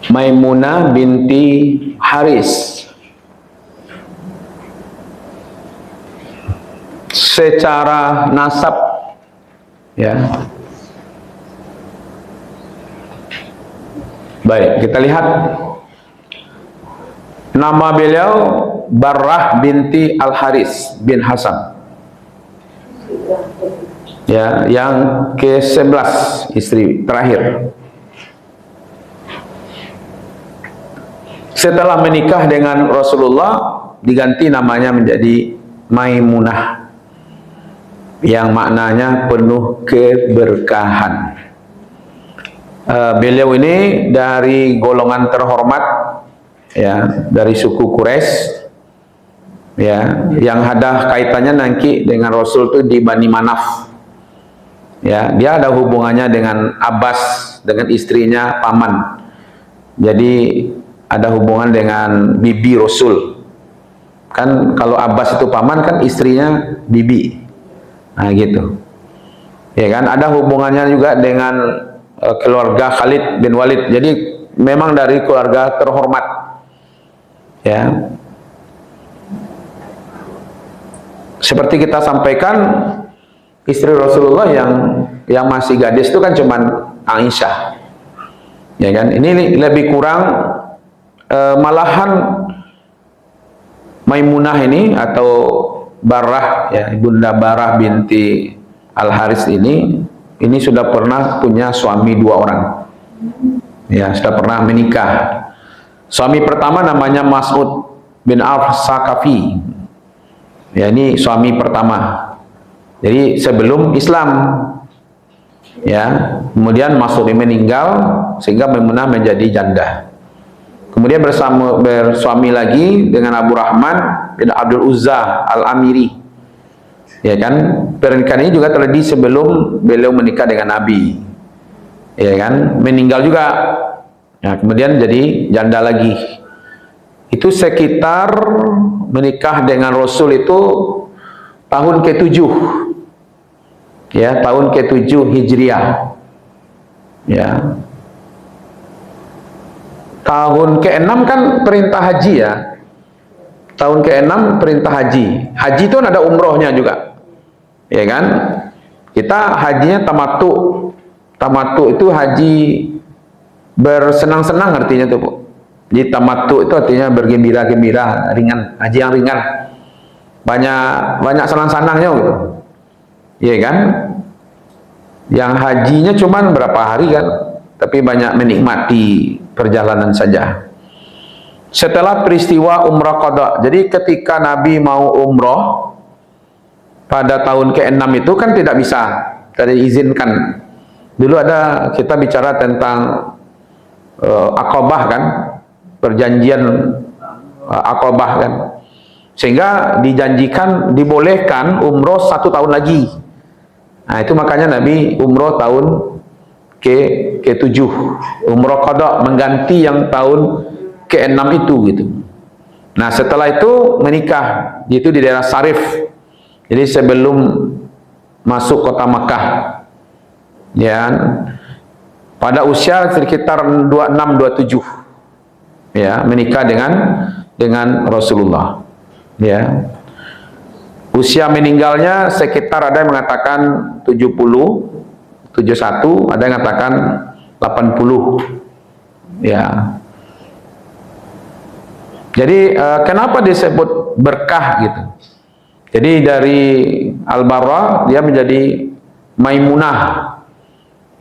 Maimunah binti Haris. Secara nasab, ya. Baik, kita lihat nama beliau Barrah binti Al-Haris bin Hasan. Ya, yang ke-11, istri terakhir. Setelah menikah dengan Rasulullah, diganti namanya menjadi Maimunah, yang maknanya penuh keberkahan. Beliau ini dari golongan terhormat, ya, dari suku Quraisy, ya, yang ada kaitannya nanti dengan Rasul itu di Bani Manaf. Ya, dia ada hubungannya dengan Abbas, dengan istrinya paman. Jadi ada hubungan dengan bibi Rasul. Kan kalau Abbas itu paman, kan istrinya bibi. Nah, gitu. Ya kan, ada hubungannya juga dengan keluarga Khalid bin Walid. Jadi memang dari keluarga terhormat. Ya. Seperti kita sampaikan, istri Rasulullah yang masih gadis itu kan cuman Aisyah. Ya kan? Ini lebih kurang malahan Maimunah ini atau Barrah, ya, Bunda Barrah binti Al-Haris ini sudah pernah punya suami 2 orang. Ya, sudah pernah menikah. Suami pertama namanya Mas'ud bin Auf-Saqafi. Ya, ini suami pertama. Jadi sebelum Islam. Ya, kemudian Mas'ud meninggal sehingga Maimunah menjadi janda. Kemudian bersuami lagi dengan Abu Rahman bin Abdul Uzza Al-Amiri. Ya kan, pernikahan ini juga terjadi sebelum beliau menikah dengan Nabi. Ya kan, meninggal juga. Nah, kemudian jadi janda lagi. Itu sekitar menikah dengan Rasul itu tahun ke-7. Ya, tahun ke-7 Hijriah. Ya. Tahun ke-6 kan perintah haji, ya. Tahun ke-6 perintah haji. Haji itu kan ada umrohnya juga. Ya kan? Kita hajinya tamattu. Tamattu itu haji bersenang-senang artinya tuh, Bu. Jadi tamattu itu artinya bergembira-gembira, ringan, haji yang ringan. Banyak senang-senangnya gitu. Iya kan? Yang hajinya cuman berapa hari kan, tapi banyak menikmati perjalanan saja. Setelah peristiwa umrah qada, jadi ketika Nabi mau umroh pada tahun ke-6 itu kan tidak bisa, tidak diizinkan. Dulu ada, kita bicara tentang Aqabah kan, perjanjian Aqabah kan, sehingga dijanjikan, dibolehkan umroh 1 tahun lagi. Nah, itu makanya Nabi umroh tahun ke-7, umroh qada, mengganti yang tahun ke-6 itu gitu. Nah, setelah itu menikah, itu di daerah Sarif. Jadi sebelum masuk kota Makkah, ya, pada usia sekitar 26-27, ya, menikah dengan Rasulullah. Ya, usia meninggalnya sekitar ada yang mengatakan 70, 71, ada yang mengatakan 80. Ya. Jadi kenapa disebut berkah gitu? Jadi dari Al-Barrah dia menjadi Maimunah,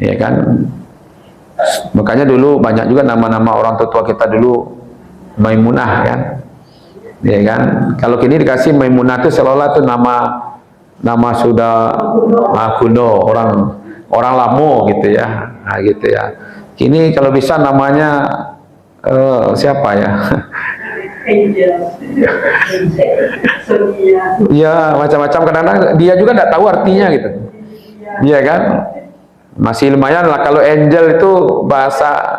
ya kan? Makanya dulu banyak juga nama-nama orang tua kita dulu Maimunah, kan? Ya kan? Kalau kini dikasih Maimunah itu seolah itu nama sudah kuno, orang lamo gitu ya. Nah, gitu ya. Kini kalau bisa namanya siapa ya? Ya, macam-macam, kadang-kadang dia juga tidak tahu artinya gitu. Iya kan? Masih lumayan lah kalau angel itu bahasa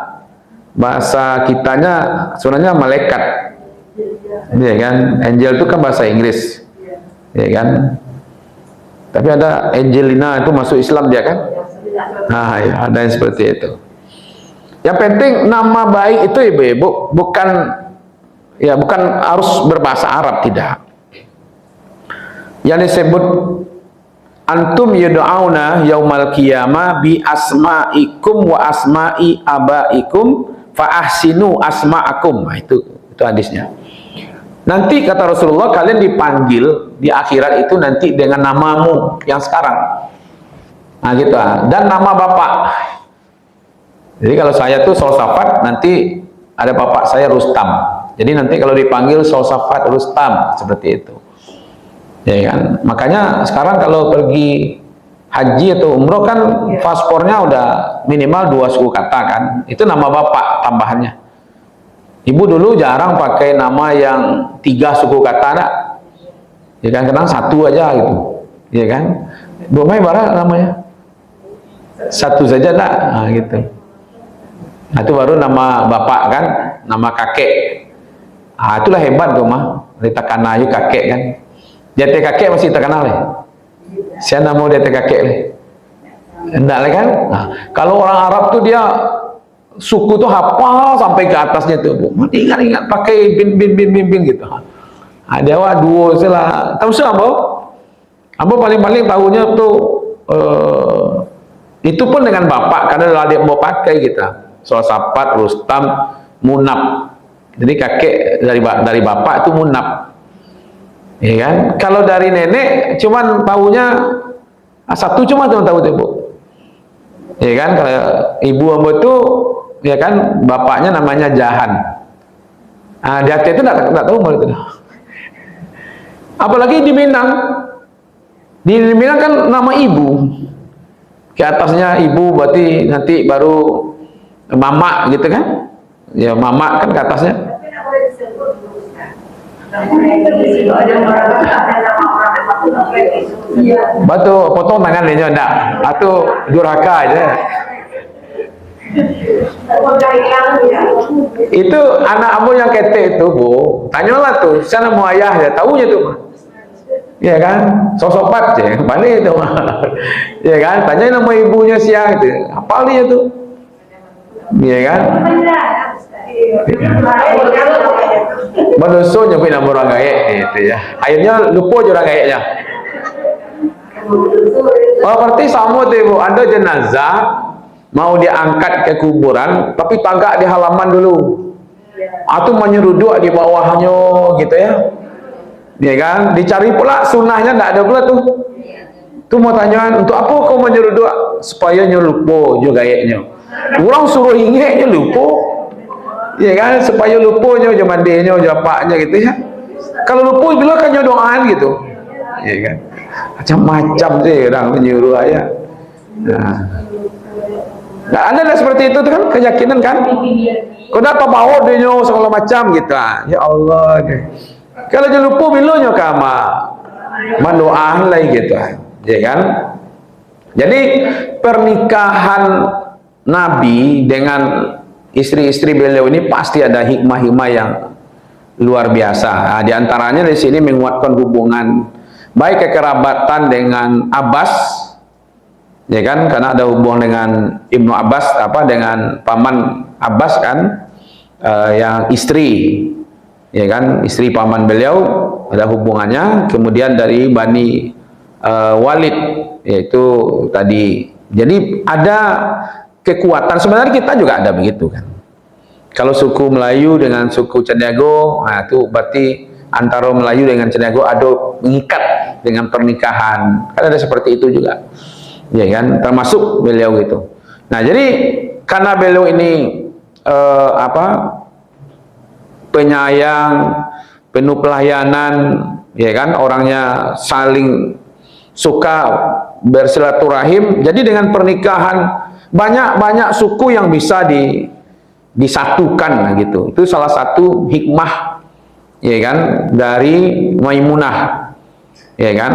kitanya sebenarnya malaikat. Iya kan? Angel itu kan bahasa Inggris. Iya kan? Tapi ada Angelina itu masuk Islam dia kan? Nah, ya, ada yang seperti itu. Yang penting nama baik itu ibu, bukan harus berbahasa Arab, tidak. Yang disebut antum yud'auna yaumal qiyamah bi asma'ikum wa asma'i abaikum fa ahsinu asma'akum. Nah, itu hadisnya. Nanti kata Rasulullah, kalian dipanggil di akhirat itu nanti dengan namamu yang sekarang. Nah gitu, dan nama bapak. Jadi kalau saya tuh Solsafat, nanti ada bapak saya Rustam. Jadi nanti kalau dipanggil Solsafat Rustam, seperti itu. Ya kan? Makanya sekarang kalau pergi haji atau umroh kan paspornya udah minimal 2 suku kata kan. Itu nama bapak tambahannya. Ibu dulu jarang pakai nama yang 3 suku kata, nak. Ya kan, kadang 1 aja gitu. Ya kan? Bomai bara namanya. 1 saja nak. Nah, gitu. Nah, itu baru nama bapak kan, nama kakek. Ah, itulah hebat tuh mah. Ditekan aja kakek kan. Jati kakek masih terkenal ya. Saya nama jati kakek le. Enggak lah kan? Nah, kalau orang Arab tuh dia suku tuh hafal sampai ke atasnya tuh, Bu. Ingat pakai bin gitu. Nah, dia wah duo sila. Tahu siapa, Bu? Apa paling-paling tahunya tuh itu pun dengan bapak karena dia mau pakai kita. Solsafat, Rustam, Munab. Jadi kakek dari bapak itu Munab. Ya kan? Kalau dari nenek cuman tahunya 1 cuma tahu itu, Bu. Ya kan? Kalau ibu ambo itu ya kan bapaknya namanya Jahan. Nah, di hati itu enggak tahu malah itu. Apalagi di Minang. Di Minang kan nama ibu. Ke atasnya ibu berarti nanti baru mama gitu kan? Ya mama kan ke atasnya. Batu potong tangan dia enggak. Atau durhaka aja. Itu anak abu yang kete itu, Bu. Tanyalah tuh, sana mau ayah ya, tahunya tuh. Ya kan? Sosopat ya, balik itu. Ya kan? Tanya nama ibunya siapa itu. Hafal dia tuh. Ya kan? Manusia nyampe nama orang gaek gitu ya. Akhirnya lupa je orang gaeknya. Oh, berarti sama tuh, Bu. Ada jenazah mau diangkat ke kuburan, tapi tagak di halaman dulu. Atau menyeruduk di bawahnya gitu ya. Ya kan? Dicari pula sunnahnya enggak ada pula tuh. Tuh mau tanya, untuk apa kau menyeruduk? Supaya nyelupo juga gayanya. Orang suruh ingeknya lupa. Ya kan? Supaya lupanya je mandinya, je apanya gitu ya. Kalau lupa bila kan doaan gitu. Ya kan? Macam-macam sih orang menyuruh ayah. Nah, ada seperti itu kan keyakinan kan? Kenapa bawa dia segala macam gitu? Ya Allah. Kalau dia lupa bilanya kama mendoakan lagi gitu, ya kan? Jadi pernikahan Nabi dengan istri-istri beliau ini pasti ada hikmah-hikmah yang luar biasa. Nah, di antaranya di sini menguatkan hubungan baik kekerabatan dengan Abbas, ya kan, karena ada hubungan dengan Ibnu Abbas, dengan paman Abbas kan, yang istri, ya kan, istri paman beliau ada hubungannya. Kemudian dari Bani Walid, yaitu tadi. Jadi ada kekuatan. Sebenarnya kita juga ada begitu kan. Kalau suku Melayu dengan suku Ceniago, nah itu berarti antara Melayu dengan Ceniago ada mengikat dengan pernikahan. Kan ada seperti itu juga. Ya kan, termasuk beliau gitu. Nah, jadi karena beliau ini penyayang, penuh pelayanan, ya kan, orangnya saling suka bersilaturahim. Jadi dengan pernikahan banyak suku yang bisa disatukan gitu. Itu salah satu hikmah, ya kan, dari Maimunah, ya kan.